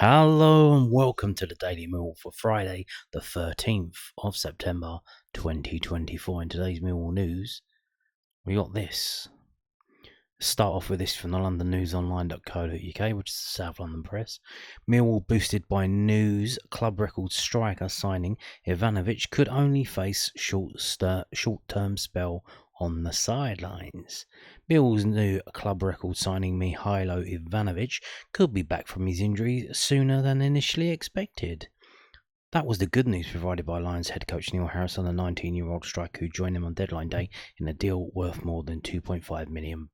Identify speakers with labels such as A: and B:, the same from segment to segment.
A: Hello and welcome to the Daily Millwall for Friday, the 13th of September 2024. In today's Millwall news, we got this. Start off with this from the londonnewsonline.co.uk, which is the South London Press. Millwall boosted by news, club record striker signing Ivanovic could only face short-term spell on the sidelines. Millwall's new club record signing Mihailo Ivanovic could be back from his injury sooner than initially expected. That was the good news provided by Lions head coach Neil Harris on the 19-year-old striker who joined him on deadline day in a deal worth more than £2.5 million.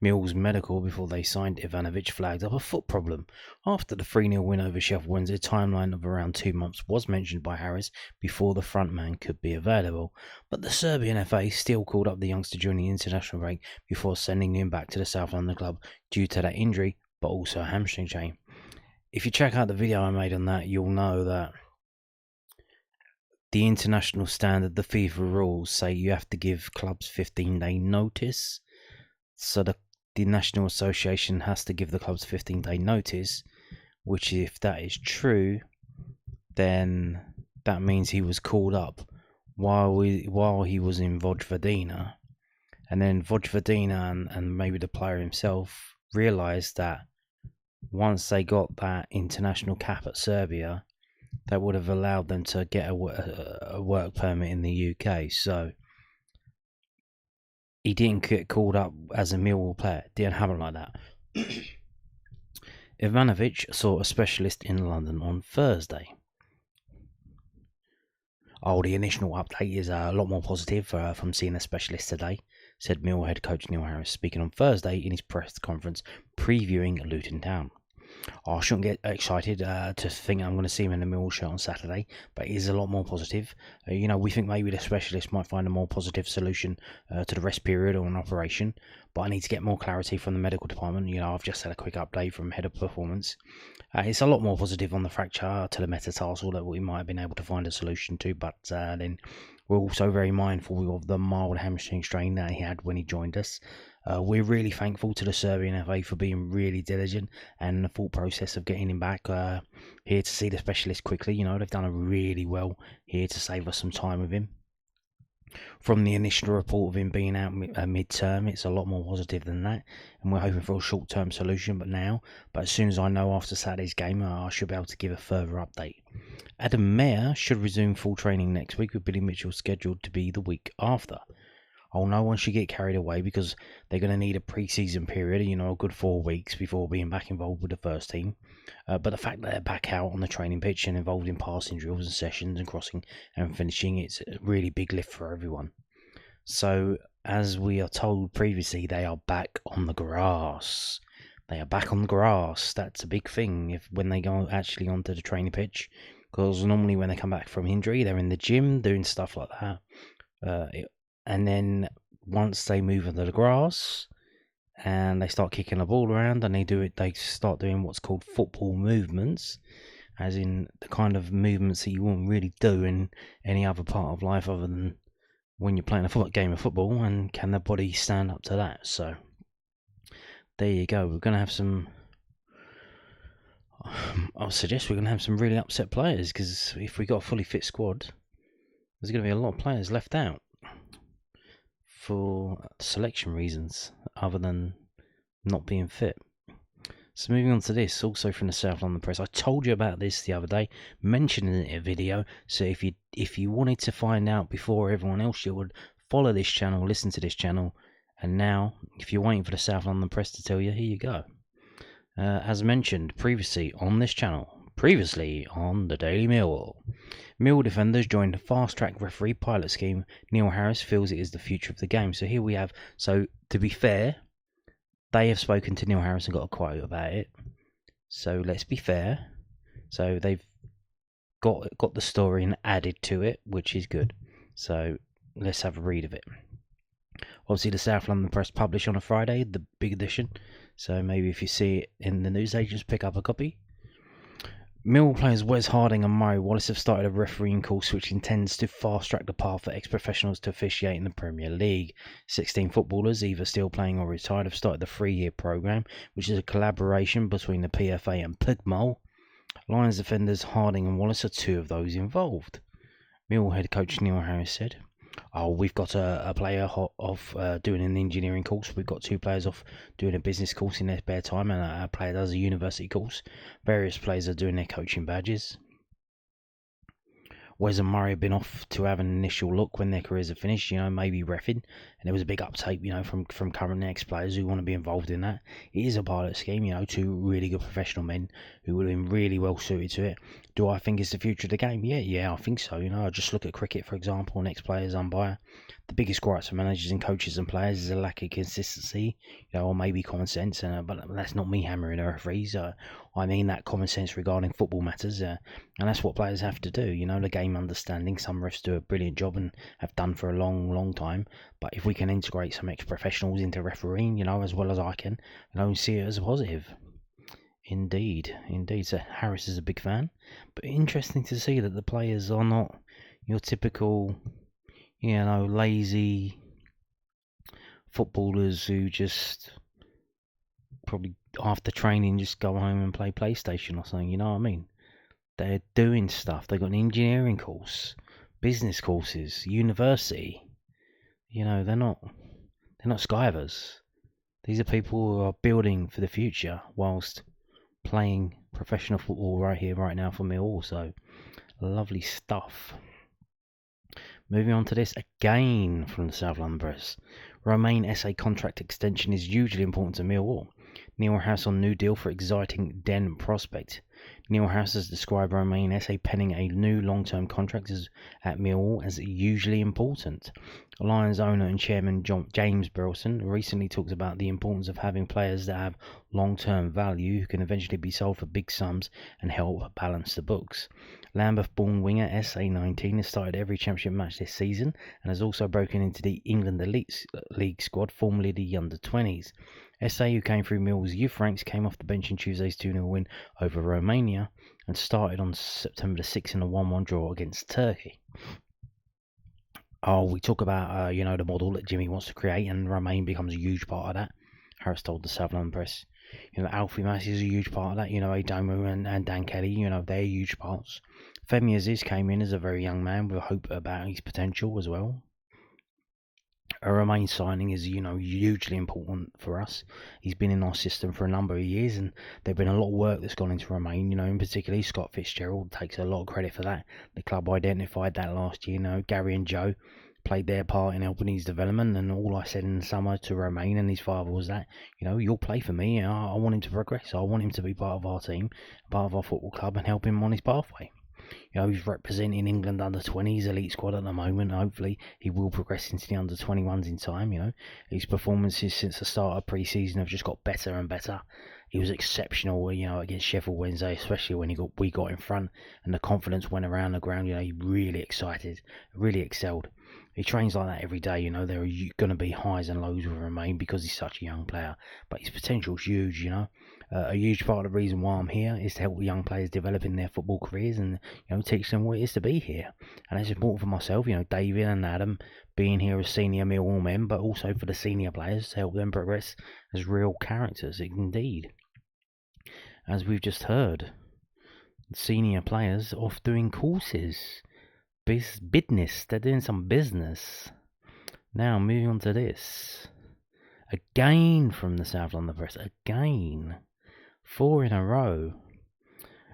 A: Mill's medical before they signed Ivanovic flagged up a foot problem. After the 3-0 win over Sheffield Wednesday, a timeline of around 2 months was mentioned by Harris before the frontman could be available. But the Serbian FA still called up the youngster during the international break before sending him back to the South London club due to that injury, but also a hamstring strain. If you check out the video I made on that, you'll know that the international standard, the FIFA rules say you have to give clubs 15-day notice. So the National Association has to give the clubs 15-day notice, which if that is true, then that means he was called up while he was in Vojvodina. And then Vojvodina and maybe the player himself realised that once they got that international cap at Serbia, that would have allowed them to get a work permit in the UK. So he didn't get called up as a Millwall player. It didn't happen like that. Ivanovic saw a specialist in London on Thursday. The initial update is a lot more positive from seeing a specialist today, said Millwall head coach Neil Harris, speaking on Thursday in his press conference previewing Luton Town. I shouldn't get excited to think I'm going to see him in the Millwall shirt on Saturday, but it is a lot more positive. We think maybe the specialist might find a more positive solution to the rest period or an operation, but I need to get more clarity from the medical department. I've just had a quick update from head of performance. It's a lot more positive on the fracture to the metatarsal that we might have been able to find a solution to, but then we're also very mindful of the mild hamstring strain that he had when he joined us. We're really thankful to the Serbian FA for being really diligent and the full process of getting him back here to see the specialist quickly. They've done really well here to save us some time with him. From the initial report of him being out mid-term, it's a lot more positive than that, and we're hoping for a short-term solution. But as soon as I know after Saturday's game, I should be able to give a further update. Adam Mayer should resume full training next week, with Billy Mitchell scheduled to be the week after. No one should get carried away because they're going to need a pre-season period, a good 4 weeks before being back involved with the first team. But the fact that they're back out on the training pitch and involved in passing drills and sessions and crossing and finishing, it's a really big lift for everyone. So, as we are told previously, they are back on the grass. They are back on the grass. That's a big thing when they go actually onto the training pitch, because normally when they come back from injury, they're in the gym doing stuff like that. And then once they move into the grass and they start kicking the ball around and they start doing what's called football movements, as in the kind of movements that you wouldn't really do in any other part of life other than when you're playing a game of football, and can the body stand up to that? So there you go. We're going to have some... I suggest we're going to have some really upset players, because if we got a fully fit squad, there's going to be a lot of players left out for selection reasons other than not being fit. So moving on to this, also from the South London Press. I told you about this the other day, mentioning it in a video, so if you wanted to find out before everyone else, you would follow this channel, listen to this channel, and now, if you're waiting for the South London Press to tell you, here you go. As mentioned previously on this channel, previously on the Daily Millwall, Millwall defenders joined a fast-track referee pilot scheme. Neil Harris feels it is the future of the game. So here we have. So to be fair, they have spoken to Neil Harris and got a quote about it. So let's be fair. So they've got the story and added to it, which is good. So let's have a read of it. Obviously, the South London Press published on a Friday, the big edition. So maybe if you see it in the newsagents, pick up a copy. Millwall players Wes Harding and Murray Wallace have started a refereeing course which intends to fast-track the path for ex-professionals to officiate in the Premier League. 16 footballers, either still playing or retired, have started the 3-year programme, which is a collaboration between the PFA and Pugmole. Lions defenders Harding and Wallace are two of those involved. Millwall head coach Neil Harris said, we've got a player off doing an engineering course. We've got 2 players off doing a business course in their spare time, and a player does a university course. Various players are doing their coaching badges. Wes and Murray have been off to have an initial look when their careers are finished, maybe reffing, and there was a big uptake, from current ex-players who want to be involved in that. It is a pilot scheme, 2 really good professional men who would have been really well suited to it. Do I think it's the future of the game? Yeah, I think so. I just look at cricket, for example, and ex-players umpire. The biggest gripes for managers and coaches and players is a lack of consistency, or maybe common sense, but that's not me hammering the referees. I mean that common sense regarding football matters, and that's what players have to do, the game understanding. Some refs do a brilliant job and have done for a long time, but if we can integrate some ex-professionals into refereeing, as well as I can, see it as a positive. Indeed. So Harris is a big fan, but interesting to see that the players are not your typical, lazy footballers who just probably after training just go home and play PlayStation or something, you know what I mean? They're doing stuff. They've got an engineering course, business courses, university. They're not skivers. These are people who are building for the future whilst playing professional football right here, right now for Millwall. So lovely stuff. Moving on to this again from the South London Press. Romain Esse contract extension is hugely important to Millwall. Neil Harris on new deal for exciting Den prospect. Neil Harris has described Romain Esse penning a new long-term contract at Millwall as hugely important. Lions owner and chairman James Burleson recently talked about the importance of having players that have long-term value who can eventually be sold for big sums and help balance the books. Lambeth-born winger SA19 has started every championship match this season and has also broken into the England Elite League squad, formerly the under-20s. SA, who came through Millwall's youth ranks, came off the bench in Tuesday's 2-0 win over Romania and started on September the 6th in a 1-1 draw against Turkey. We talk about, the model that Jimmy wants to create, and Romain becomes a huge part of that. Harris told the South London Press. Alfie Massey is a huge part of that. Adamu and Dan Kelly, they're huge parts. Femi Aziz came in as a very young man with hope about his potential as well. A Romain signing is, hugely important for us. He's been in our system for a number of years, and there's been a lot of work that's gone into Romain. In particular, Scott Fitzgerald takes a lot of credit for that. The club identified that last year. Gary and Joe played their part in helping his development, and all I said in the summer to Romain and his father was that, you'll play for me. I want him to progress. I want him to be part of our team, part of our football club, and help him on his pathway. He's representing England under-20s elite squad at the moment. Hopefully, he will progress into the under-21s in time. His performances since the start of pre-season have just got better and better. He was exceptional, against Sheffield Wednesday, especially when we got in front and the confidence went around the ground. He really excited, really excelled. He trains like that every day. There are going to be highs and lows with Romain because he's such a young player, but his potential is huge. A huge part of the reason why I'm here is to help young players develop in their football careers and teach them what it is to be here. And it's important for myself, David and Adam being here as senior Millwall men, but also for the senior players to help them progress as real characters. Indeed, as we've just heard, senior players off doing courses, business. They're doing some business. Now moving on to this. Again from the South London Press. Again. 4 in a row.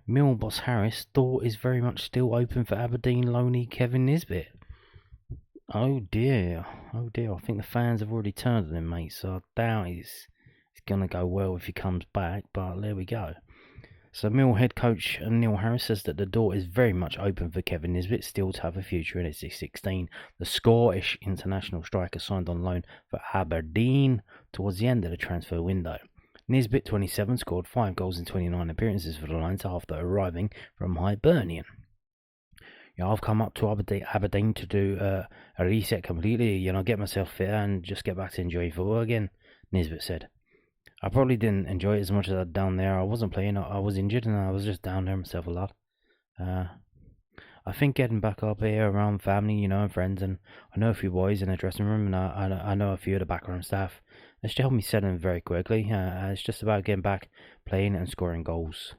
A: Mill boss Harris, door is very much still open for Aberdeen loanee Kevin Nisbet. Oh dear. I think the fans have already turned on him, mate, so I doubt it's going to go well if he comes back, but there we go. So Mill head coach Neil Harris says that the door is very much open for Kevin Nisbet still to have a future in SC16. The Scottish international striker signed on loan for Aberdeen towards the end of the transfer window. Nisbet, 27, scored 5 goals in 29 appearances for the Lions after arriving from Hibernian. I've come up to Aberdeen to do a reset completely, get myself fit and just get back to enjoying football again, Nisbet said. I probably didn't enjoy it as much as I did down there. I wasn't playing. I was injured, and I was just down there myself a lot. Uh, I think getting back up here around family, and friends, and I know a few boys in the dressing room, and I know a few of the background staff. It's helped me settle in very quickly. It's just about getting back, playing, and scoring goals.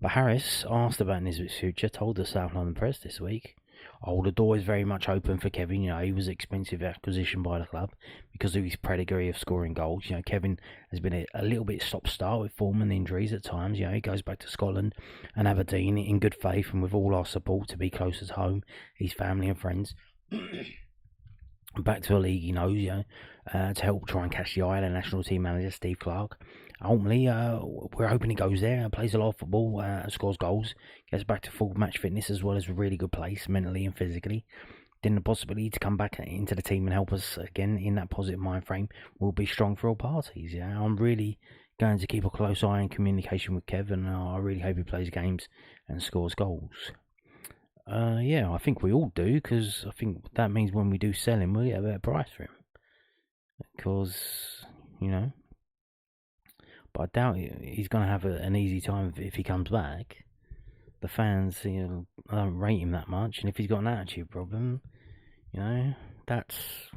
A: But Harris, asked about Nisbet's future, told the South London Press this week, "Oh, the door is very much open for Kevin. He was an expensive acquisition by the club because of his pedigree of scoring goals. Kevin has been a little bit stop-start with form and injuries at times. He goes back to Scotland and Aberdeen in good faith and with all our support to be close at home, his family and friends." Back to a league he knows, to help try and catch the eye of the national team manager, Steve Clarke. Ultimately, we're hoping he goes there, plays a lot of football, scores goals, gets back to full match fitness as well as a really good place, mentally and physically. Then the possibility to come back into the team and help us again in that positive mind frame will be strong for all parties. I'm really going to keep a close eye and communication with Kev, and I really hope he plays games and scores goals. I think we all do, because I think that means when we do sell him, we'll get a better price for him. Because, but I doubt he's going to have an easy time if he comes back. The fans, don't rate him that much, and if he's got an attitude problem, that's...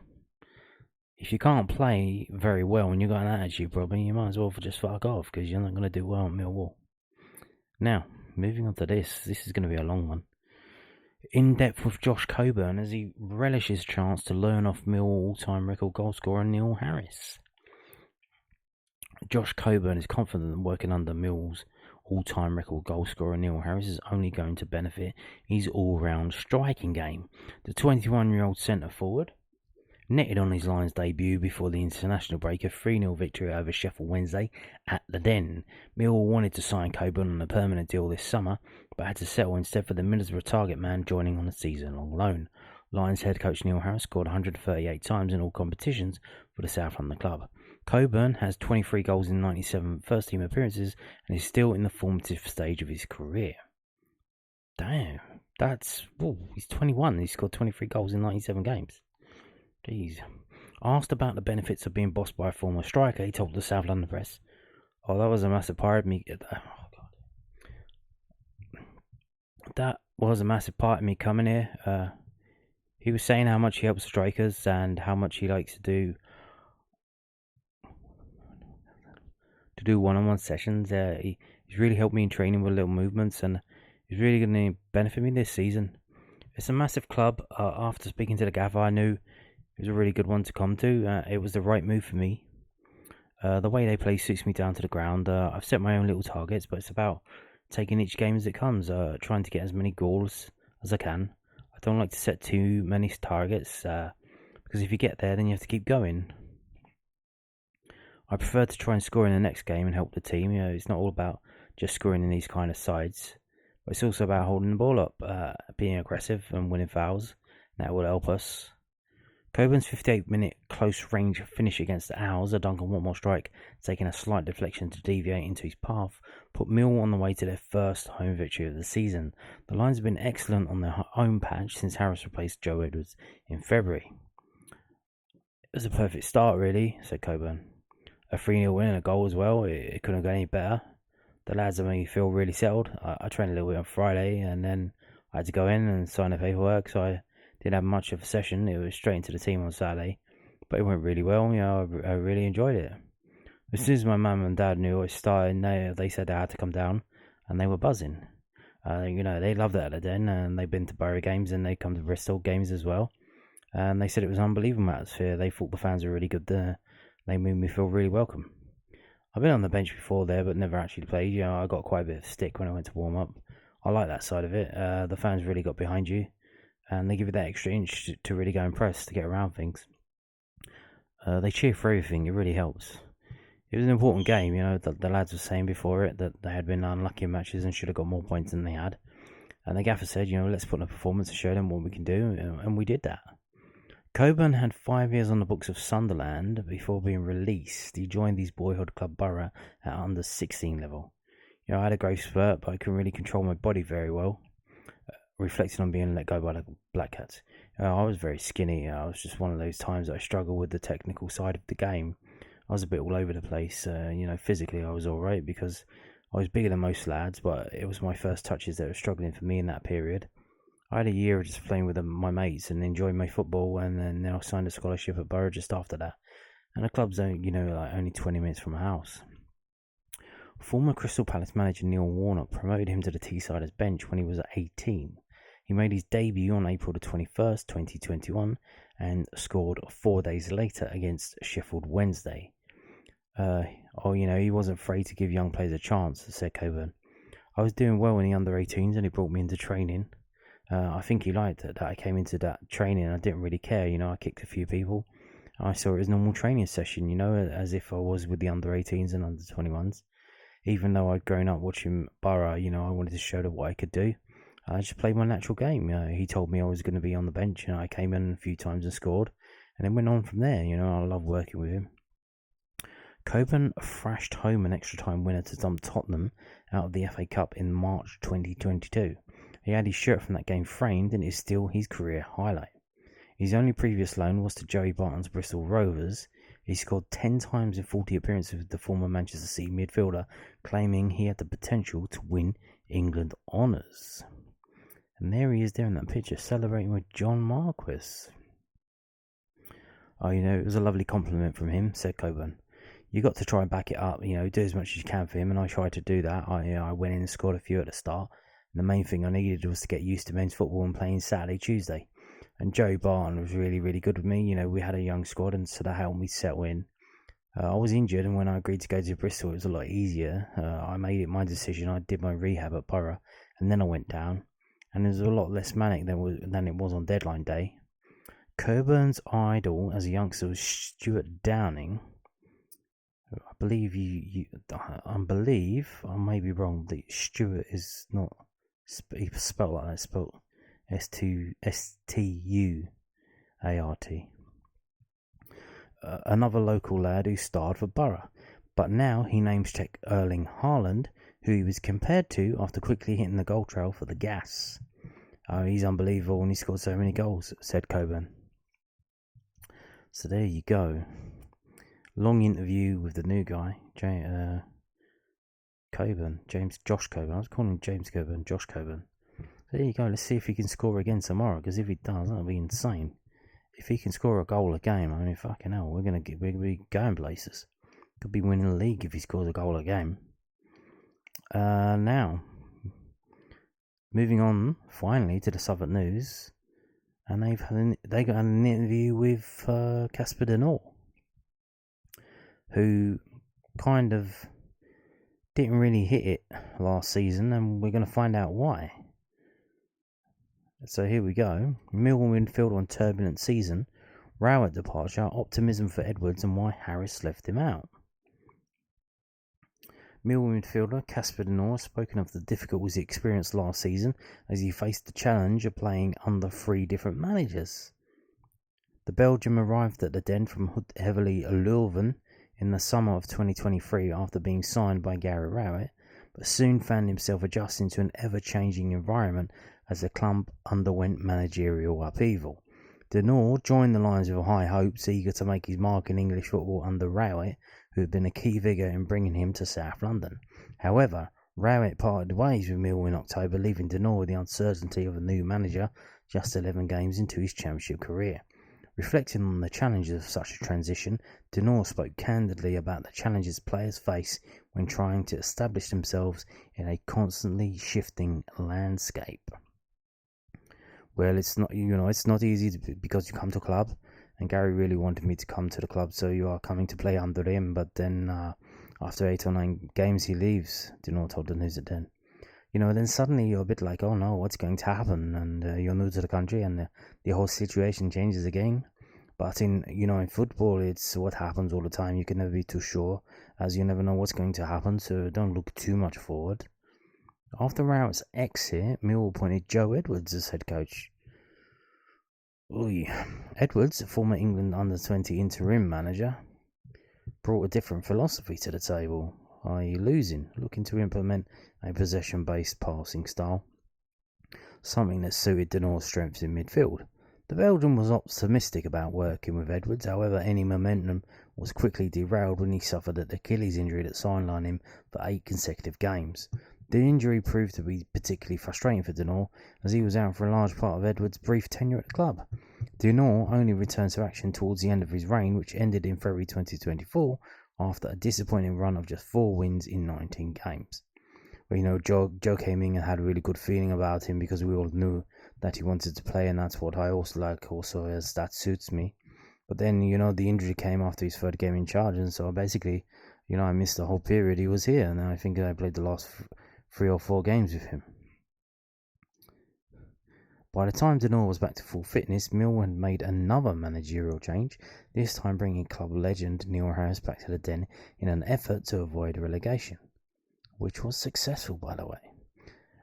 A: If you can't play very well and you've got an attitude problem, you might as well just fuck off, because you're not going to do well at Millwall. Now, moving on to this is going to be a long one. In depth with Josh Coburn as he relishes chance to learn off Millwall all-time record goalscorer Neil Harris. Josh Coburn is confident that working under Millwall's all-time record goalscorer Neil Harris is only going to benefit his all-round striking game. The 21-year-old centre forward netted on his Lions debut before the international break a 3-0 victory over Sheffield Wednesday at the Den. Millwall wanted to sign Coburn on a permanent deal this summer, but had to settle instead for the Middlesbrough target man joining on a season-long loan. Lions head coach Neil Harris scored 138 times in all competitions for the South London club. Coburn has 23 goals in 97 first-team appearances and is still in the formative stage of his career. Damn, he's 21 and he's scored 23 goals in 97 games. Jeez. Asked about the benefits of being bossed by a former striker, he told the South London Press, "Oh, that was a massive part of me. That was a massive part of me coming here." He was saying how much he helps strikers and how much he likes to do one-on-one sessions. He's really helped me in training with little movements, and he's really going to benefit me this season. It's a massive club. After speaking to the gaffer, I knew it was a really good one to come to. It was the right move for me. The way they play suits me down to the ground. I've set my own little targets, but it's about taking each game as it comes, trying to get as many goals as I can. I don't like to set too many targets, because if you get there, then you have to keep going. I prefer to try and score in the next game and help the team. It's not all about just scoring in these kind of sides, but it's also about holding the ball up, being aggressive and winning fouls. That will help us. Coburn's 58-minute close-range finish against the Owls, a Duncan Watmore strike, taking a slight deflection to deviate into his path, put Millwall on the way to their first home victory of the season. The Lions have been excellent on their home patch since Harris replaced Joe Edwards in February. "It was a perfect start, really," said Coburn. "A 3-0 win and a goal as well. It couldn't have got any better. The lads have made me feel really settled. I trained a little bit on Friday, and then I had to go in and sign the paperwork, so I didn't have much of a session. It was straight into the team on Saturday, but it went really well. I really enjoyed it. As soon as my mum and dad knew it started, they said they had to come down, and they were buzzing. They loved it at the Den, and they've been to Borough games, and they come to Bristol games as well. And they said it was an unbelievable atmosphere. They thought the fans were really good there. They made me feel really welcome. I've been on the bench before there, but never actually played. I got quite a bit of stick when I went to warm up. I like that side of it. The fans really got behind you, and they give you that extra inch to really go and press, to get around things. They cheer for everything. It really helps. It was an important game. The lads were saying before it that they had been unlucky in matches and should have got more points than they had. And the gaffer said, let's put in a performance to show them what we can do, and we did that. Coburn had 5 years on the books of Sunderland before being released. He joined his boyhood club Borough at under 16 level. I had a growth spurt, but I couldn't really control my body very well, reflecting on being let go by the Black Cats. I was very skinny. It was just one of those times that I struggled with the technical side of the game. I was a bit all over the place. Physically I was alright because I was bigger than most lads, but it was my first touches that were struggling for me in that period. I had a year of just playing with my mates and enjoying my football, and then I signed a scholarship at Borough just after that. And the club's only 20 minutes from my house. Former Crystal Palace manager Neil Warnock promoted him to the Teessiders bench when he was 18. He made his debut on April the 21st, 2021, and scored 4 days later against Sheffield Wednesday. He wasn't afraid to give young players a chance, said Coburn. I was doing well in the under-18s and he brought me into training. I think he liked that I came into that training and I didn't really care. I kicked a few people. I saw it as a normal training session, as if I was with the under-18s and under-21s. Even though I'd grown up watching Borough, I wanted to show them what I could do. I just played my natural game. He told me I was going to be on the bench, and I came in a few times and scored, and then went on from there. I love working with him. Coburn thrashed home an extra time winner to dump Tottenham out of the FA Cup in March 2022. He had his shirt from that game framed, and it is still his career highlight. His only previous loan was to Joey Barton's Bristol Rovers. He scored 10 times in 40 appearances with the former Manchester City midfielder, claiming he had the potential to win England honours. And there he is there in that picture, celebrating with John Marquis. It was a lovely compliment from him, said Coburn. You got to try and back it up, do as much as you can for him, and I tried to do that. I went in and scored a few at the start, and the main thing I needed was to get used to men's football and playing Saturday, Tuesday. And Joey Barton was really, really good with me. We had a young squad, and so that helped me settle in. I was injured, and when I agreed to go to Bristol, it was a lot easier. I made it my decision. I did my rehab at Borough, and then I went down. And it was a lot less manic than it was on deadline day. Coburn's idol as a youngster was Stuart Downing. I believe I may be wrong, that Stuart is not spelled like that, spelled Stuart. Another local lad who starred for Borough, but now he names check Erling Haaland, who he was compared to after quickly hitting the goal trail for the Gas. He's unbelievable and he scored so many goals, said Coburn. So there you go. Long interview with the new guy, Josh Coburn. I was calling him James Coburn, Josh Coburn. So there you go. Let's see if he can score again tomorrow, because if he does, that'll be insane. If he can score a goal a game, fucking hell, we're gonna be going places. Could be winning the league if he scores a goal a game. Now, moving on finally to the Southern News, and they got an interview with Casper de Norre, who kind of didn't really hit it last season, and we're going to find out why. So here we go. Millwall midfield on turbulent season, row at departure, optimism for Edwards, and why Harris left him out. Millwall midfielder Casper de Norre spoken of the difficulties he experienced last season as he faced the challenge of playing under 3 different managers. The Belgian arrived at the Den from heavily Leuven in the summer of 2023 after being signed by Gary Rowett, but soon found himself adjusting to an ever-changing environment as the club underwent managerial upheaval. De Norre joined the Lions with high hopes, eager to make his mark in English football under Rowett, who had been a key figure in bringing him to South London. However, Rowett parted ways with Millwall in October, leaving De Norre with the uncertainty of a new manager just 11 games into his championship career. Reflecting on the challenges of such a transition, De Norre spoke candidly about the challenges players face when trying to establish themselves in a constantly shifting landscape. Well, it's not easy because you come to a club, and Gary really wanted me to come to the club, so you are coming to play under him, but then after 8 or 9 games he leaves. De Norre told the News at 10. Then suddenly you're a bit like, oh no, what's going to happen? And you're new to the country, and the whole situation changes again. But in football, it's what happens all the time. You can never be too sure, as you never know what's going to happen, so don't look too much forward. After Rowett's exit, Millwall appointed Joe Edwards as head coach. Edwards, former England under-20 interim manager, brought a different philosophy to the table, i.e. looking to implement a possession-based passing style, something that suited De Norre's strengths in midfield. The Belgian was optimistic about working with Edwards, however any momentum was quickly derailed when he suffered an Achilles injury that sidelined him for 8 consecutive games. The injury proved to be particularly frustrating for De Norre, as he was out for a large part of Edwards' brief tenure at the club. De Norre only returned to action towards the end of his reign, which ended in February 2024 after a disappointing run of just 4 wins in 19 games. Well, Joe came in and had a really good feeling about him because we all knew that he wanted to play, and that's what I also like, as that suits me. But then, the injury came after his third game in charge, and so basically, I missed the whole period he was here, and I think I played the last 3 or 4 games with him. By the time De Norre was back to full fitness, Millwall had made another managerial change, this time bringing club legend Neil Harris back to the Den in an effort to avoid relegation, which was successful, by the way.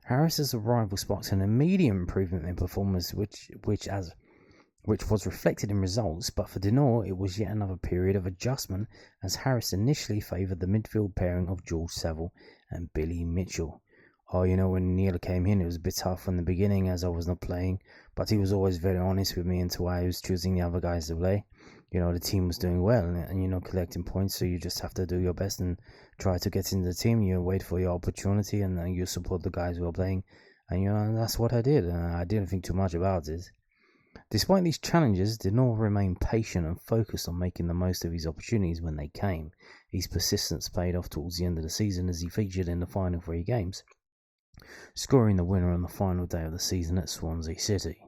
A: Harris's arrival sparked an immediate improvement in performance, which was reflected in results, but for De Norre it was yet another period of adjustment, as Harris initially favoured the midfield pairing of George Saville and Billy Mitchell. When Neil came in, it was a bit tough in the beginning as I was not playing, but he was always very honest with me until I was choosing the other guys to play. The team was doing well and collecting points, so you just have to do your best and try to get into the team. You wait for your opportunity and you support the guys who are playing, and that's what I did. I didn't think too much about it. Despite these challenges, De Norre remained patient and focused on making the most of his opportunities when they came. His persistence paid off towards the end of the season as he featured in the final 3 games, scoring the winner on the final day of the season at Swansea City.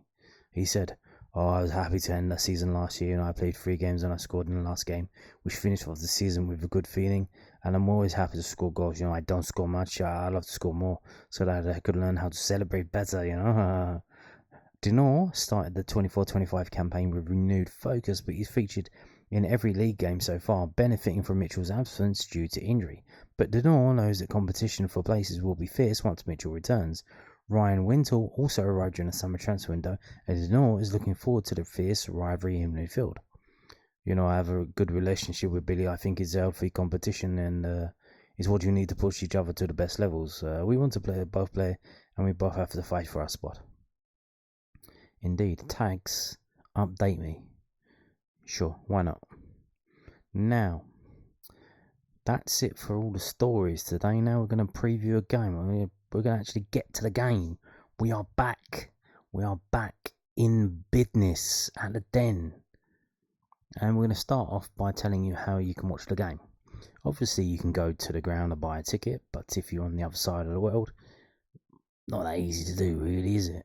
A: He said, I was happy to end the season last year, and I played 3 games and I scored in the last game, which finished off the season with a good feeling, and I'm always happy to score goals. I don't score much, I love to score more, so that I could learn how to celebrate better, De Norre started the 24-25 campaign with renewed focus, but he's featured in every league game so far, benefiting from Mitchell's absence due to injury. But De Norre knows that competition for places will be fierce once Mitchell returns. Ryan Wintle also arrived during the summer transfer window, and De Norre is looking forward to the fierce rivalry in midfield. I have a good relationship with Billy. I think it's healthy competition, and it's what you need to push each other to the best levels. We want to both play, and we both have to fight for our spot. Indeed, tags, update me. Sure, why not? Now, that's it for all the stories today. Now we're going to preview a game. We're going to actually get to the game. We are back. We are back in business at the Den. And we're going to start off by telling you how you can watch the game. Obviously, you can go to the ground and buy a ticket, but if you're on the other side of the world, not that easy to do, really, is it?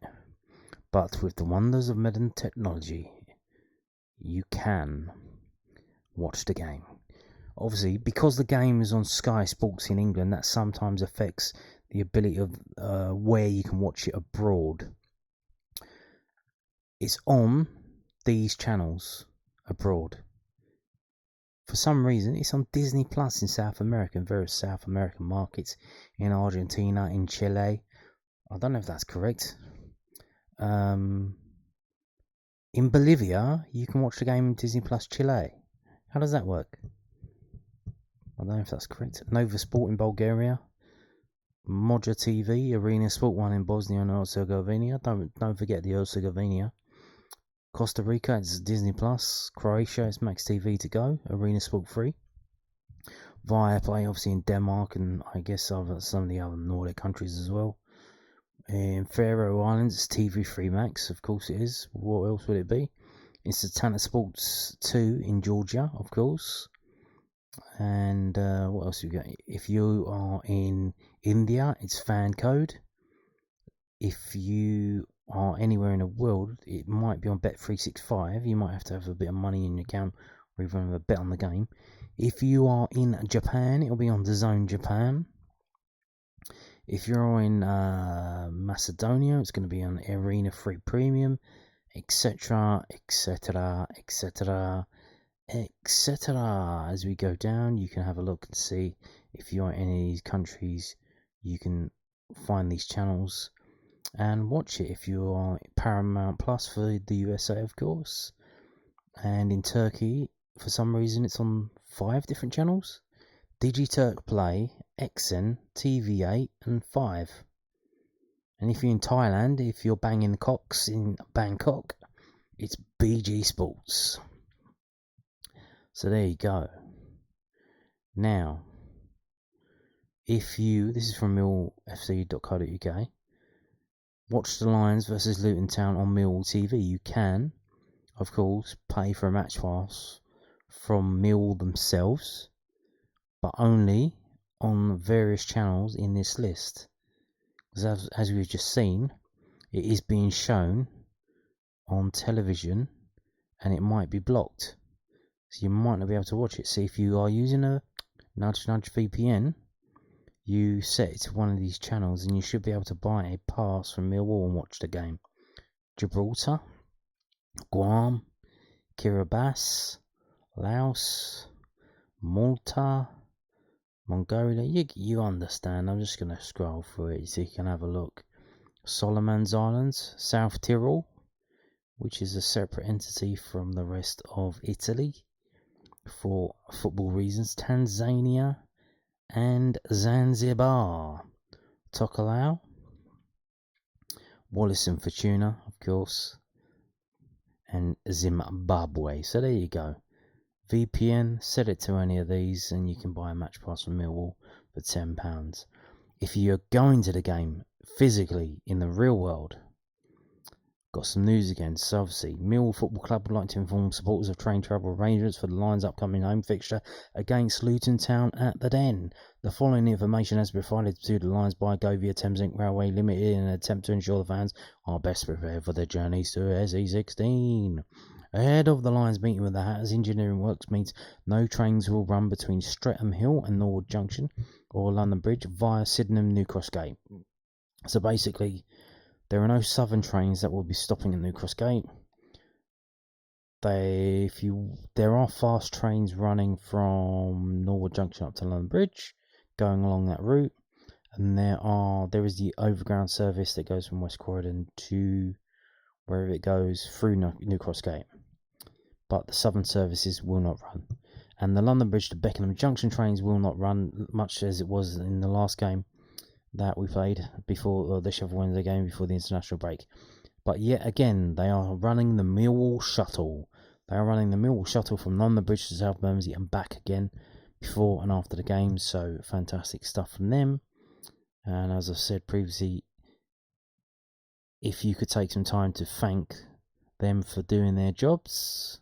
A: But with the wonders of modern technology, you can watch the game. Obviously, because the game is on Sky Sports in England, that sometimes affects the ability of where you can watch it abroad. It's on these channels abroad. For some reason, it's on Disney Plus in South America, in various South American markets, in Argentina, in Chile. I don't know if that's correct. In Bolivia, you can watch the game in Disney Plus Chile. How does that work? I don't know if that's correct. Nova Sport in Bulgaria, Moja TV, Arena Sport 1 in Bosnia and Herzegovina. Don't forget the Herzegovina. Costa Rica, it's Disney Plus. Croatia, it's Max TV to go. Arena Sport 3. Viaplay, obviously in Denmark, and I guess some of the other Nordic countries as well. In Faroe Islands, it's TV3 Max, of course it is. What else would it be? It's the Tanner Sports 2 in Georgia, of course. And what else have we got? If you are in India, it's Fan Code. If you are anywhere in the world, it might be on Bet365. You might have to have a bit of money in your account or even have a bet on the game. If you are in Japan, it'll be on DAZN Japan. If you're in Macedonia, it's going to be on Arena Free Premium, etc., etc., etc., etc. As we go down, you can have a look and see if you're in any of these countries. You can find these channels and watch it. If you are Paramount Plus for the USA, of course, and in Turkey, for some reason, it's on 5 different channels: Digiturk Play, XN, TV8, and 5. And if you're in Thailand, if you're banging the cocks in Bangkok, it's BG Sports. So there you go. Now, this is from millfc.co.uk. Watch the Lions versus Luton Town on Millwall TV. You can, of course, pay for a match pass from Millwall themselves, but only on various channels in this list. Because as we've just seen, it is being shown on television and it might be blocked. So you might not be able to watch it. So if you are using a nudge VPN, you set it to one of these channels and you should be able to buy a pass from Millwall and watch the game. Gibraltar, Guam, Kiribati, Laos, Malta, Mongolia. You understand. I'm just going to scroll through it so you can have a look. Solomon's Islands, South Tyrol, which is a separate entity from the rest of Italy for football reasons. Tanzania and Zanzibar. Tokelau, Wallis and Fortuna, of course, and Zimbabwe. So there you go. VPN, set it to any of these and you can buy a match pass from Millwall for £10. If you're going to the game physically in the real world, got some news again. So obviously, Millwall Football Club would like to inform supporters of train travel arrangements for the Lions' upcoming home fixture against Luton Town at the Den. The following information has been provided to the Lions by Go via Thameslink Railway Limited in an attempt to ensure the fans are best prepared for their journeys to SE16. Ahead of the Lions meeting with the Hatters, engineering works means no trains will run between Streatham Hill and Norwood Junction or London Bridge via Sydenham New Cross Gate. So basically, there are no southern trains that will be stopping at New Cross Gate. There are fast trains running from Norwood Junction up to London Bridge, going along that route, and there is the overground service that goes from West Croydon to wherever it goes through New Cross Gate. But the southern services will not run, and the London Bridge to Beckenham Junction trains will not run, much as it was in the last game that we played before the Sheffield Wednesday game before the international break. But yet again, they are running the Millwall shuttle. They are running the Millwall shuttle from London Bridge to South Bermondsey and back again before and after the game. So fantastic stuff from them. And as I've said previously, if you could take some time to thank them for doing their jobs,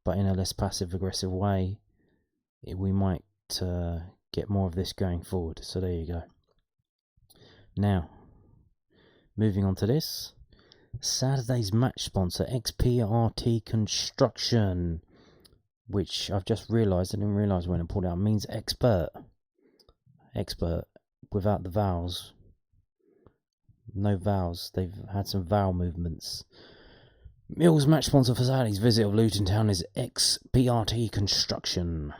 A: but in a less passive aggressive way, we might get more of this going forward. So there you go. Now, moving on to this. Saturday's match sponsor, XPRT Construction, which I've just realised, I didn't realise when I pulled it out, means expert. Expert, without the vowels. No vowels, they've had some vowel movements. Mill's match sponsor for Saturday's visit of Luton Town is XPRT Construction.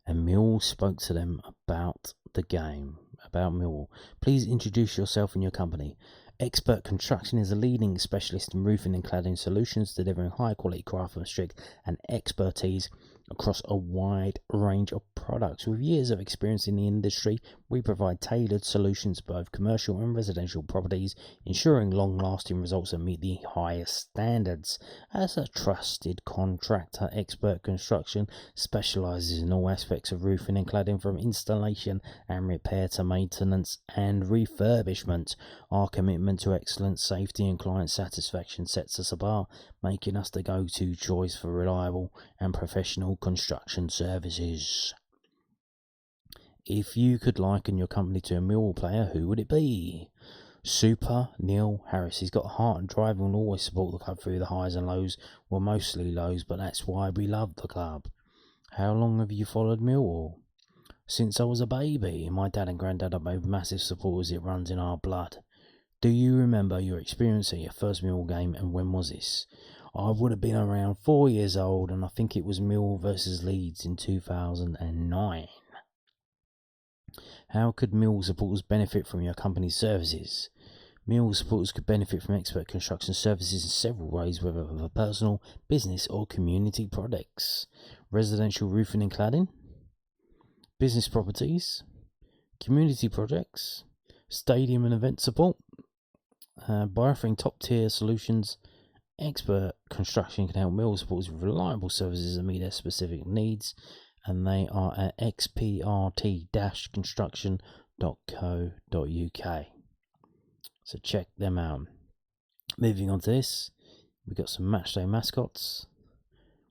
A: And Mill spoke to them about the game, about Millwall. Please introduce yourself and your company. Expert Construction is a leading specialist in roofing and cladding solutions, delivering high-quality craftsmanship and expertise across a wide range of products. With years of experience in the industry, we provide tailored solutions for both commercial and residential properties, ensuring long-lasting results that meet the highest standards. As a trusted contractor, Expert Construction specialises in all aspects of roofing and cladding, from installation and repair to maintenance and refurbishment. Our commitment to excellence, safety and client satisfaction sets us apart, making us the go-to choice for reliable and professional construction services. If you could liken your company to a Millwall player, who would it be? Super Neil Harris. He's got a heart and drive and will always support the club through the highs and lows, well, mostly lows, but that's why we love the club. How long have you followed Millwall? Since I was a baby. My dad and granddad are both massive supporters. It runs in our blood. Do you remember your experience at your first Millwall game, and when was this? I would have been around 4 years old, and I think it was Millwall versus Leeds in 2009. How could Millwall supporters benefit from your company's services? Millwall supporters could benefit from Expert Construction services in several ways, whether for personal, business or community projects. Residential roofing and cladding, business properties, community projects, stadium and event support, by offering top-tier solutions Expert Construction can help Millwall supporters with reliable services that meet their specific needs, and they are at xprt-construction.co.uk. So check them out. Moving on to this, we've got some matchday mascots.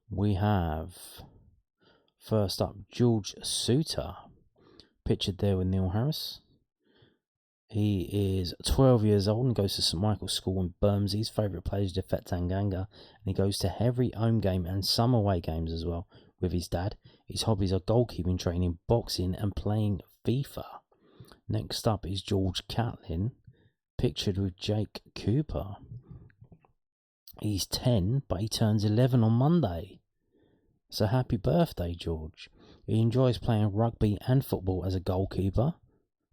A: We have, first up, George Suter, pictured there with Neil Harris. He is 12 years old and goes to St Michael's School in Bermondsey. His favourite player is Defet Tanganga, and he goes to every home game and some away games as well with his dad. His hobbies are goalkeeping, training, boxing and playing FIFA. Next up is George Catlin, pictured with Jake Cooper. He's 10, but he turns 11 on Monday. So happy birthday, George. He enjoys playing rugby and football as a goalkeeper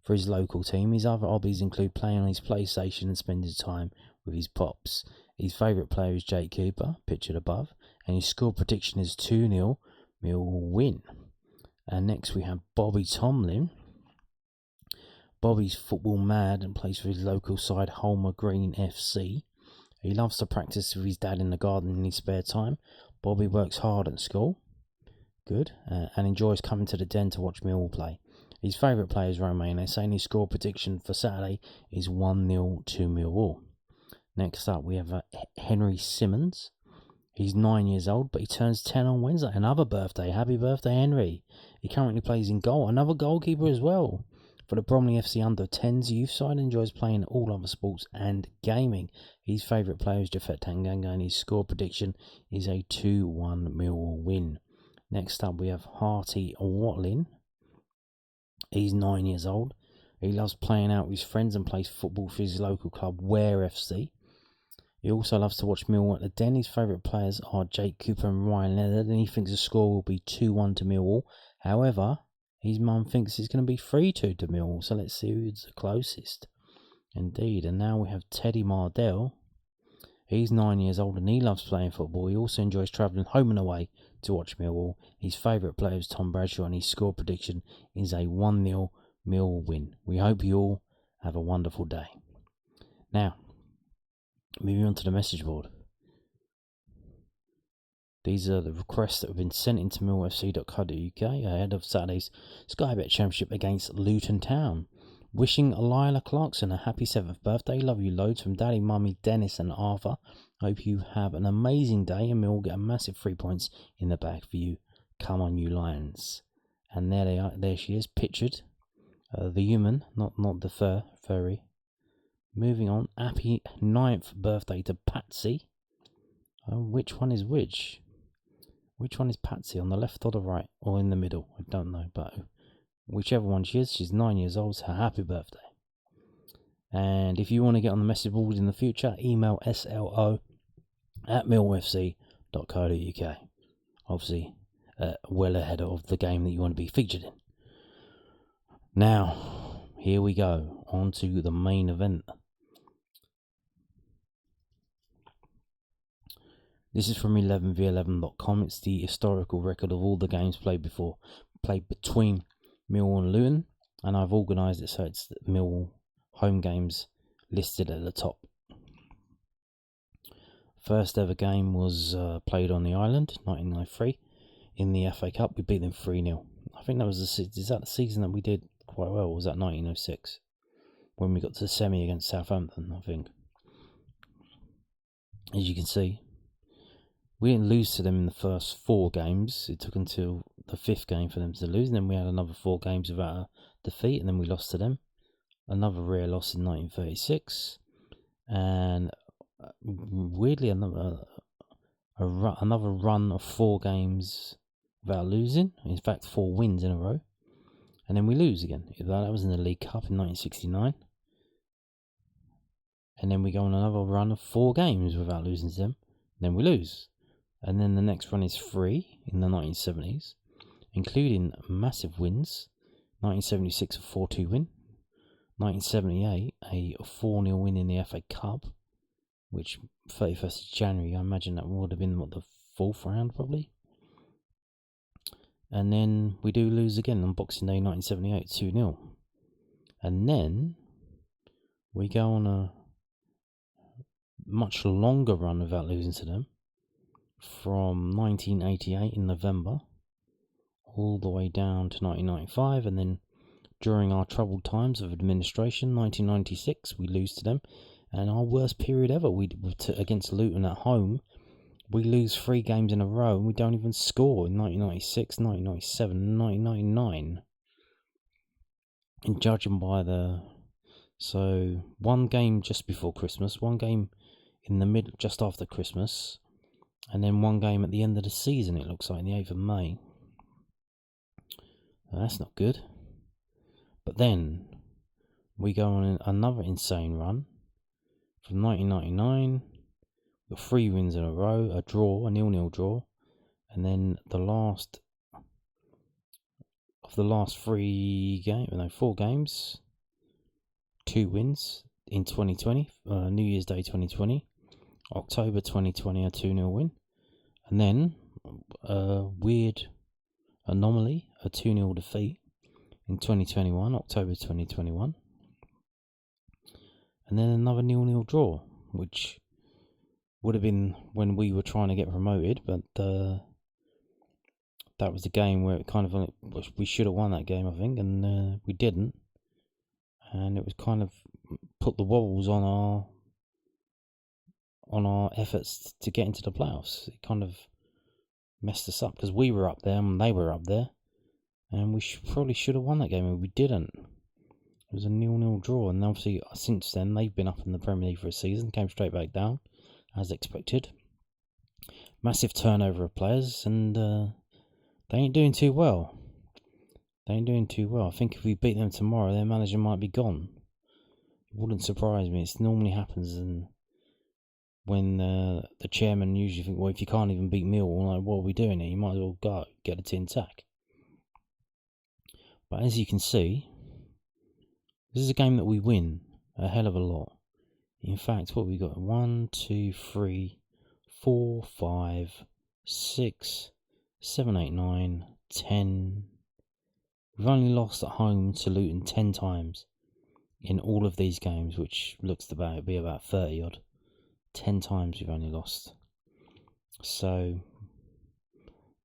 A: for his local team. His other hobbies include playing on his PlayStation and spending time with his pops. His favourite player is Jake Cooper, pictured above, and his score prediction is 2-0, Millwall win. And next we have Bobby Tomlin. Bobby's football mad and plays for his local side, Holmer Green FC. He loves to practice with his dad in the garden in his spare time. Bobby works hard at school, good, and enjoys coming to the den to watch Millwall play. His favourite player is Romain Esse, and his score prediction for Saturday is 1-0 to Millwall. Next up, we have Henry Simmons. He's 9 years old, but he turns 10 on Wednesday. Another birthday. Happy birthday, Henry. He currently plays in goal. Another goalkeeper as well. For the Bromley FC Under-10s youth side, enjoys playing all other sports and gaming. His favourite player is Defet Tanganga, and his score prediction is a 2-1 Millwall win. Next up, we have Harty Watlin. He's 9 years old. He loves playing out with his friends and plays football for his local club, Ware FC. He also loves to watch Millwall at the Den. His favourite players are Jake Cooper and Ryan Leonard, and he thinks the score will be 2-1 to Millwall. However, his mum thinks it's going to be 3-2 to Millwall, so let's see who's the closest. Indeed, and now we have Teddy Mardell. He's 9 years old and he loves playing football. He also enjoys travelling home and away to watch Millwall. His favourite player is Tom Bradshaw, and his score prediction is a 1-0 Millwall win. We hope you all have a wonderful day. Now, moving on to the message board. These are the requests that have been sent into millfc.co.uk ahead of Saturday's Sky Bet Championship against Luton Town. Wishing Lila Clarkson a happy 7th birthday. Love you loads from Daddy, Mummy, Dennis and Arthur. Hope you have an amazing day and we'll get a massive 3 points in the bag for you. Come on, you Lions. And there they are. There she is, pictured. The human, not the furry. Moving on. Happy 9th birthday to Patsy. Which one is which? Which one is Patsy? On the left or the right? Or in the middle? I don't know, but whichever one she is, she's 9 years old, so happy birthday. And if you want to get on the message board in the future, email slo@millfc.co.uk. Obviously, well ahead of the game that you want to be featured in. Now, here we go, on to the main event. This is from 11v11.com. It's the historical record of all the games played between Millwall and Luton, and I've organised it so it's Millwall home games listed at the top. First ever game was played on the island, 1993, in the FA Cup. We beat them 3-0. I think that was the season that we did quite well. Or was that 1906 when we got to the semi against Southampton? I think. As you can see, we didn't lose to them in the first 4 games. It took until the 5th game for them to lose, and then we had another 4 games without a defeat, and then we lost to them. Another rare loss in 1936, and weirdly another run of 4 games without losing. In fact, 4 wins in a row, and then we lose again. That was in the League Cup in 1969, and then we go on another run of 4 games without losing to them, and then we lose. And then the next run is 3 in the 1970s, including massive wins. 1976 a 4-2 win. 1978 a 4-0 win in the FA Cup, which 31st of January, I imagine that would have been the 4th round probably. And then we do lose again on Boxing Day 1978 2-0. And then we go on a much longer run without losing to them, from 1988 in November all the way down to 1995, and then during our troubled times of administration, 1996, we lose to them, and our worst period ever, against Luton at home, we lose 3 games in a row, and we don't even score in 1996, 1997, and 1999. And judging by so 1 game just before Christmas, 1 game in the middle, just after Christmas, and then 1 game at the end of the season, it looks like, the 8th of May. Well, that's not good. But then we go on another insane run from 1999 with 3 wins in a row, a 0-0 draw, and then the last of the last 4 games, 2 wins in 2020, New Year's Day 2020, October 2020, a 2-0 win, and then a weird anomaly, a 2-0 defeat in 2021, October 2021, and then another 0-0 draw, which would have been when we were trying to get promoted, but that was the game where it kind of, we should have won that game, I think, and we didn't, and it was kind of put the wobbles on our efforts to get into the playoffs. It kind of messed us up because we were up there and they were up there, and we probably should have won that game, and we didn't. It was a 0-0 draw, and obviously since then they've been up in the Premier League for a season, came straight back down as expected. Massive turnover of players, and they ain't doing too well. I think if we beat them tomorrow, their manager might be gone. It wouldn't surprise me. It normally happens, and when the chairman usually think, well, if you can't even beat Millwall, like, what are we doing here? You might as well go get a tin tack. But as you can see, this is a game that we win a hell of a lot. In fact, what we got? 1, 2, 3, 4, 5, 6, 7, 8, 9, 10. We've only lost at home to Luton 10 times in all of these games, which looks to be about 30 odd. 10 times we've only lost. So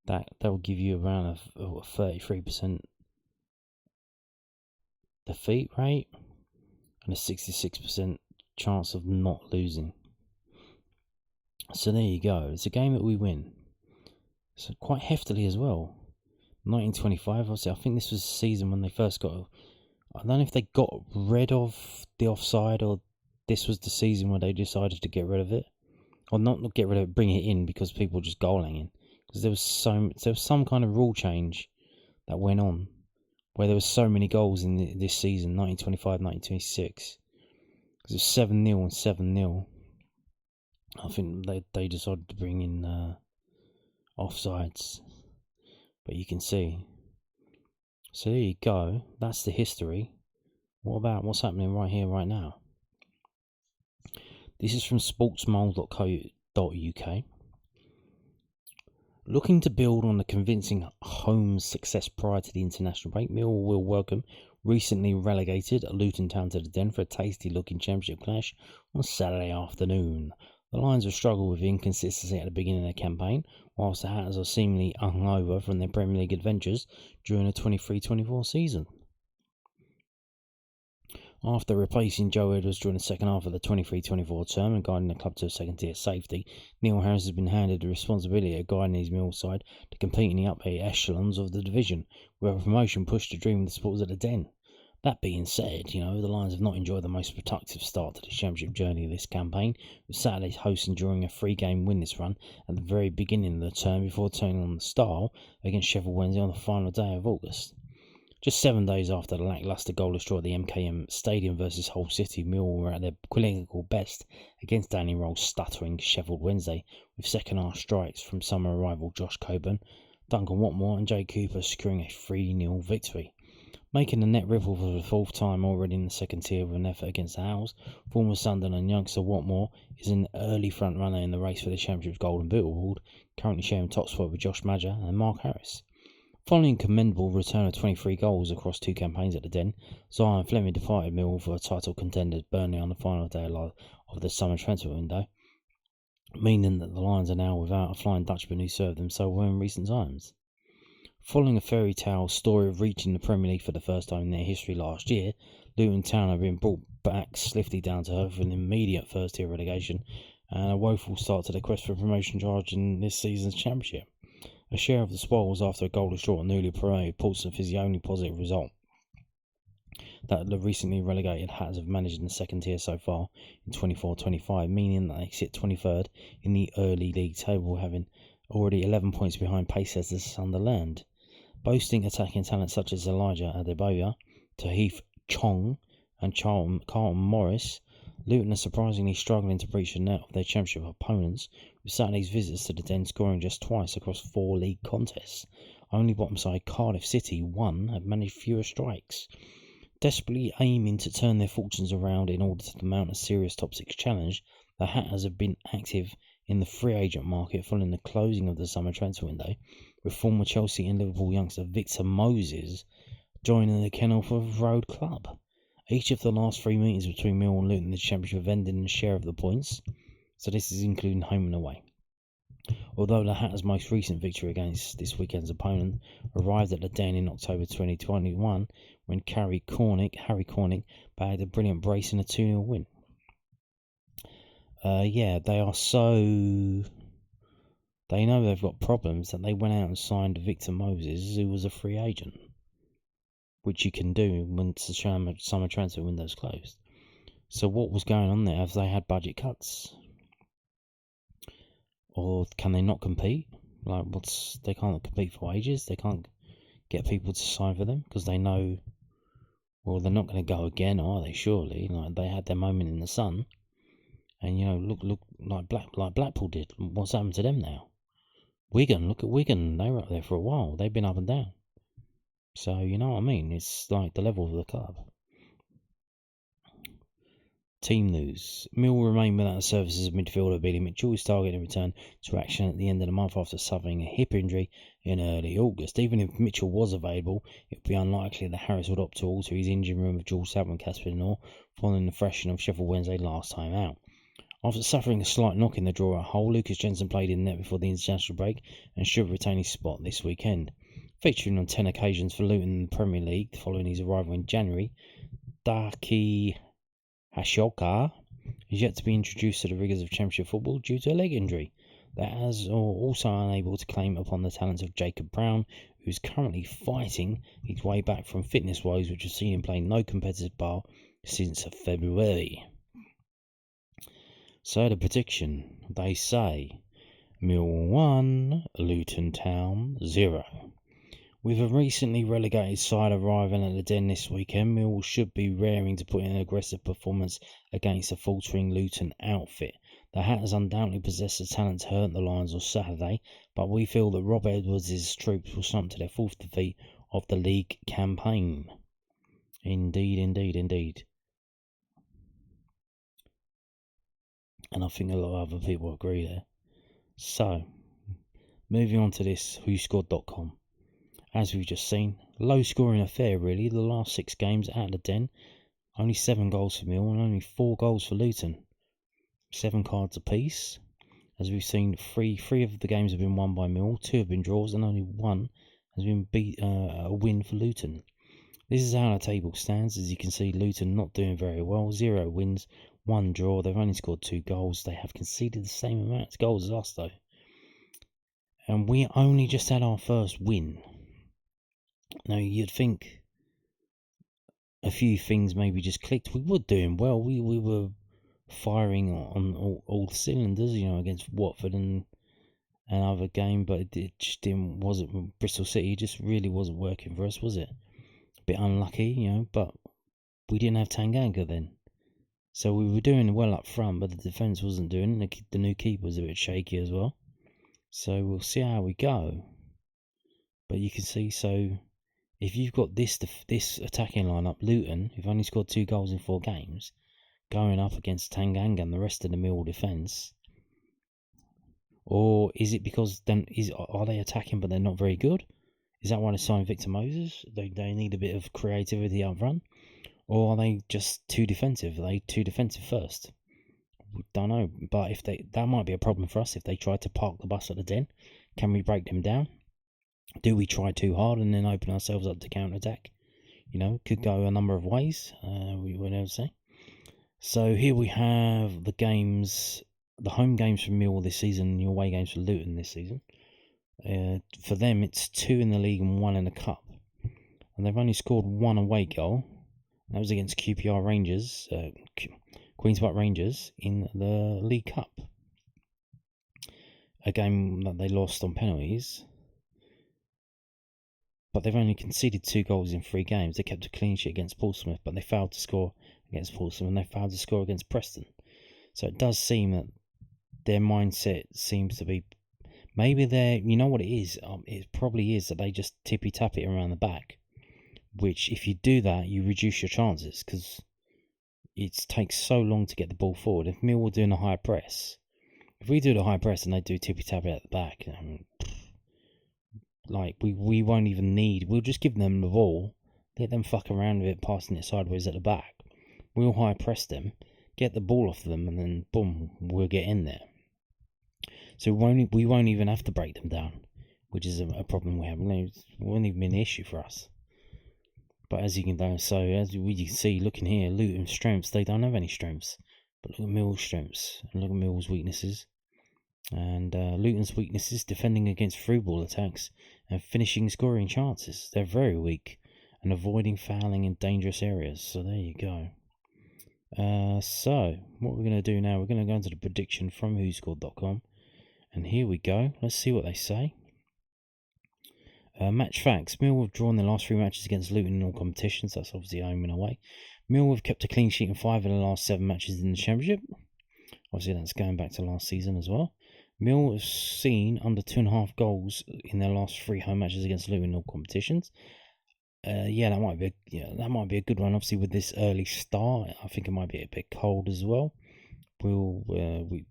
A: that will give you around a 33% defeat rate and a 66% chance of not losing. So there you go. It's a game that we win. So quite heftily as well. 1925, obviously, I think this was the season when they first got, I don't know if they got rid of the offside, or this was the season where they decided to get rid of it, or not get rid of it, bring it in because people were just goaling in, because there was some kind of rule change that went on where there was so many goals in this season, 1925, 1926, because it was 7-0 and 7-0. I think they decided to bring in offsides. But you can see. So there you go. That's the history. What about what's happening right here, right now? This is from sportsmole.co.uk. Looking to build on the convincing home success prior to the international break, Millwall will welcome recently relegated Luton Town to the Den for a tasty-looking championship clash on Saturday afternoon. The Lions have struggled with inconsistency at the beginning of their campaign, whilst the Hatters are seemingly hungover from their Premier League adventures during the 23-24 season. After replacing Joe Edwards during the second half of the 23-24 term and guiding the club to a second-tier safety, Neil Harris has been handed the responsibility of guiding his Mill side to compete in the upper echelons of the division, where a promotion pushed the dream of the supporters at the Den. That being said, the Lions have not enjoyed the most productive start to the championship journey of this campaign, with Saturday's hosting during a 3-game win this run at the very beginning of the term before turning on the style against Sheffield Wednesday on the final day of August. Just 7 days after the lacklustre goalless draw at the MKM Stadium versus Hull City, Millwall were at their clinical best against Danny Roll's stuttering Sheffield Wednesday, with second-half strikes from summer arrival Josh Coburn, Duncan Watmore and Jay Cooper securing a 3-0 victory. Making the net ripple for the 4th time already in the second tier of an effort against the Owls, former Sunderland youngster Watmore is an early front runner in the race for the Championship's Golden Boot Award, currently sharing top spot with Josh Madger and Mark Harris. Following a commendable return of 23 goals across 2 campaigns at the Den, Zion Fleming departed Millwall for a title contender Burnley on the final day of the summer transfer window, meaning that the Lions are now without a Flying Dutchman who served them so well in recent times. Following a fairy tale story of reaching the Premier League for the first time in their history last year, Luton Town have been brought back swiftly down to earth with an immediate first-tier relegation and a woeful start to the quest for promotion charge in this season's championship. A share of the spoils after a goalless draw at newly promoted Portsmouth is the only positive result that the recently relegated Hatters have managed in the second tier so far in 24-25, meaning that they sit 23rd in the early league table, having already 11 points behind Pacesetters Sunderland. Boasting attacking talent such as Elijah Adebayo, Tahith Chong and Carlton Morris, Luton are surprisingly struggling to breach the net of their championship opponents, with Saturday's visitors to the Den scoring just twice across 4 league contests. Only bottom side Cardiff City, 1, have managed fewer strikes. Desperately aiming to turn their fortunes around in order to mount a serious top 6 challenge, the Hatters have been active in the free agent market following the closing of the summer transfer window, with former Chelsea and Liverpool youngster Victor Moses joining the Kenilworth Road club. Each of the last 3 meetings between Millwall and Luton in the championship have ended in a share of the points, so this is including home and away. Although the Hatters' most recent victory against this weekend's opponent arrived at the Den in October 2021 when Harry Cornick bagged a brilliant brace in a 2-0 win. They are so... They know they've got problems that they went out and signed Victor Moses, who was a free agent, which you can do once the summer transfer window is closed. So what was going on there? Have they had budget cuts? Or can they not compete? They can't compete for wages. They can't get people to sign for them because they know, well, they're not going to go again, are they? Surely, they had their moment in the sun, and look like Blackpool did. What's happened to them now? Wigan, look at Wigan. They were up there for a while. They've been up and down. So you know what I mean. It's like the level of the club. Team news. Mill remain without the services of midfielder Billy Mitchell, who's targeting a return to action at the end of the month after suffering a hip injury in early August. Even if Mitchell was available, it would be unlikely that Harris would opt to alter his engine room of Jules Southern and Casper Norre following the thrashing of Sheffield Wednesday last time out. After suffering a slight knock in the draw at Hull, Lucas Jensen played in net before the international break and should retain his spot this weekend. Featuring on 10 occasions for Luton in the Premier League following his arrival in January, Daki Hashoka is yet to be introduced to the rigours of Championship football due to a leg injury. The Hatters are also unable to claim upon the talents of Jacob Brown, who is currently fighting his way back from fitness woes which have seen him play no competitive ball since February. So the prediction, they say Millwall 1, Luton Town 0. With a recently relegated side arriving at the Den this weekend, Millwall should be raring to put in an aggressive performance against a faltering Luton outfit. The Hatters undoubtedly possess the talent to hurt the Lions on Saturday, but we feel that Rob Edwards' troops will stump to their 4th defeat of the league campaign. Indeed, indeed, indeed. And I think a lot of other people agree there. So, moving on to this, whoscored.com. As we've just seen, low scoring affair really. The last 6 games at the Den, only 7 goals for Mill and only 4 goals for Luton. 7 cards apiece. As we've seen, three of the games have been won by Mill, 2 have been draws, and only 1 has been a win for Luton. This is how the table stands. As you can see, Luton not doing very well. 0 wins, 1 draw. They've only scored 2 goals. They have conceded the same amount of goals as us though. And we only just had our first win. Now, you'd think a few things maybe just clicked. We were doing well. We were firing on all cylinders, against Watford and another game, but it just wasn't. Bristol City just really wasn't working for us, was it? A bit unlucky, but we didn't have Tanganga then. So we were doing well up front, but the defence wasn't doing it. The new keeper was a bit shaky as well. So we'll see how we go. But you can see, so if you've got this attacking lineup, Luton, who've only scored 2 goals in 4 games, going up against Tanganga and the rest of the Millwall defence, or is it because are they attacking but they're not very good? Is that why they signed Victor Moses? They need a bit of creativity up front, or are they just too defensive? Are they too defensive first? don't know. But if that might be a problem for us if they try to park the bus at the Den. Can we break them down? Do we try too hard and then open ourselves up to counter attack? Could go a number of ways. We will never say. So here we have the games, the home games for Millwall this season, and the away games for Luton this season. For them, it's 2 in the league and 1 in the cup, and they've only scored 1 away goal. That was against QPR Rangers, Queen's Park Rangers in the League Cup, a game that they lost on penalties. But they've only conceded 2 goals in 3 games. They kept a clean sheet against Portsmouth, but they failed to score against Portsmouth, and they failed to score against Preston. So it does seem that their mindset seems to be, maybe you know what it is? It probably is that they just tippy-tap it around the back, which if you do that, you reduce your chances, because it takes so long to get the ball forward. If Millwall doing a high press, if we do the high press and they do tippy-tap it at the back, we won't even we'll just give them the ball, let them fuck around with it, passing it sideways at the back. We'll high press them, get the ball off them, and then boom, we'll get in there. So we won't even have to break them down, which is a problem we have. It won't even be an issue for us. But as you can see, looking here, Luton's strengths, they don't have any strengths. But look at Millwall's strengths, and look at Millwall's weaknesses. And Luton's weaknesses, defending against through ball attacks and finishing scoring chances. They're very weak, and avoiding fouling in dangerous areas. So there you go. So what we're going to do now, we're going to go into the prediction from whoscored.com, and here we go. Let's see what they say. Match facts. Millwall have drawn their last 3 matches against Luton in all competitions. That's obviously home and away. Millwall have kept a clean sheet in 5 of the last 7 matches in the Championship. Obviously that's going back to last season as well. Millwall have seen under 2.5 goals in their last 3 home matches against Luton in all competitions. That might be a good one. Obviously, with this early start, I think it might be a bit cold as well.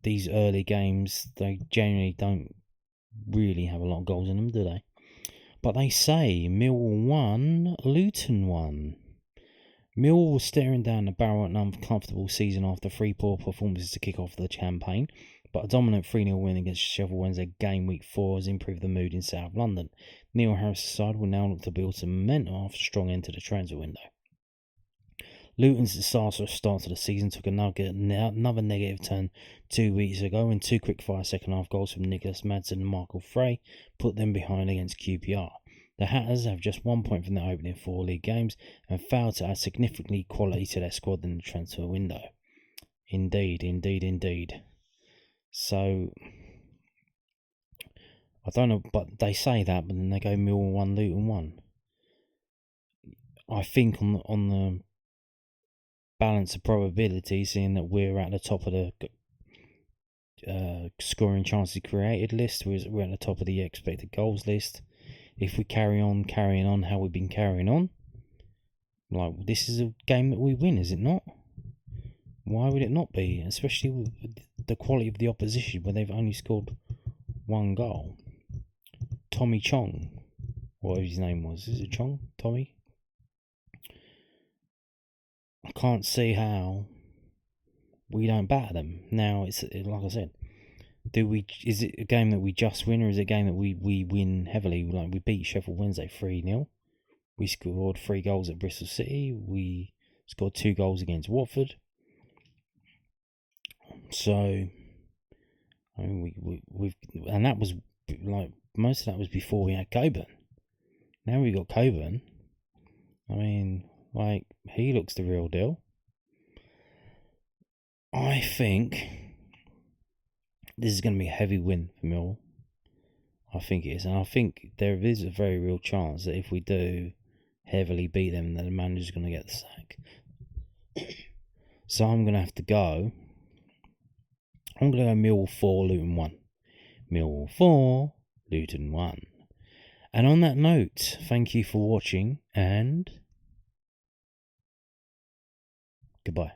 A: These early games, they generally don't really have a lot of goals in them, do they? But they say Millwall 1, Luton 1. Millwall was staring down the barrel at an uncomfortable season after 3 poor performances to kick off the campaign, but a dominant 3-0 win against Sheffield Wednesday game week 4 has improved the mood in South London. Neil Harris' side will now look to build some momentum after a strong end to the transfer window. Luton's disastrous start to the season took another negative turn 2 weeks ago when 2 quick-fire second-half goals from Nicholas Madsen and Michael Frey put them behind against QPR. The Hatters have just 1 point from their opening 4 league games and failed to add significantly quality to their squad in the transfer window. Indeed. So, I don't know, but they say that, but then they go Millwall 1, Luton 1. I think on the balance of probability, seeing that we're at the top of the scoring chances created list, we're at the top of the expected goals list. If we carrying on how we've been carrying on, this is a game that we win, is it not? Why would it not be? Especially with the quality of the opposition, where they've only scored 1 goal. Tommy Chong, whatever his name was, is it Chong? Tommy? I can't see how we don't batter them. Now, it's like I said, is it a game that we just win, or is it a game that we win heavily? Like, we beat Sheffield Wednesday 3-0. We scored 3 goals at Bristol City. We scored 2 goals against Watford. So, I mean, and that was most of that was before we had Coburn. Now we got Coburn. I mean, he looks the real deal. I think this is going to be a heavy win for Millwall. I think it is, and I think there is a very real chance that if we do heavily beat them, that the manager's going to get the sack. So I'm going to have to go. I'm going to go Millwall 4, Luton 1. Millwall 4, Luton 1. And on that note, thank you for watching, and goodbye.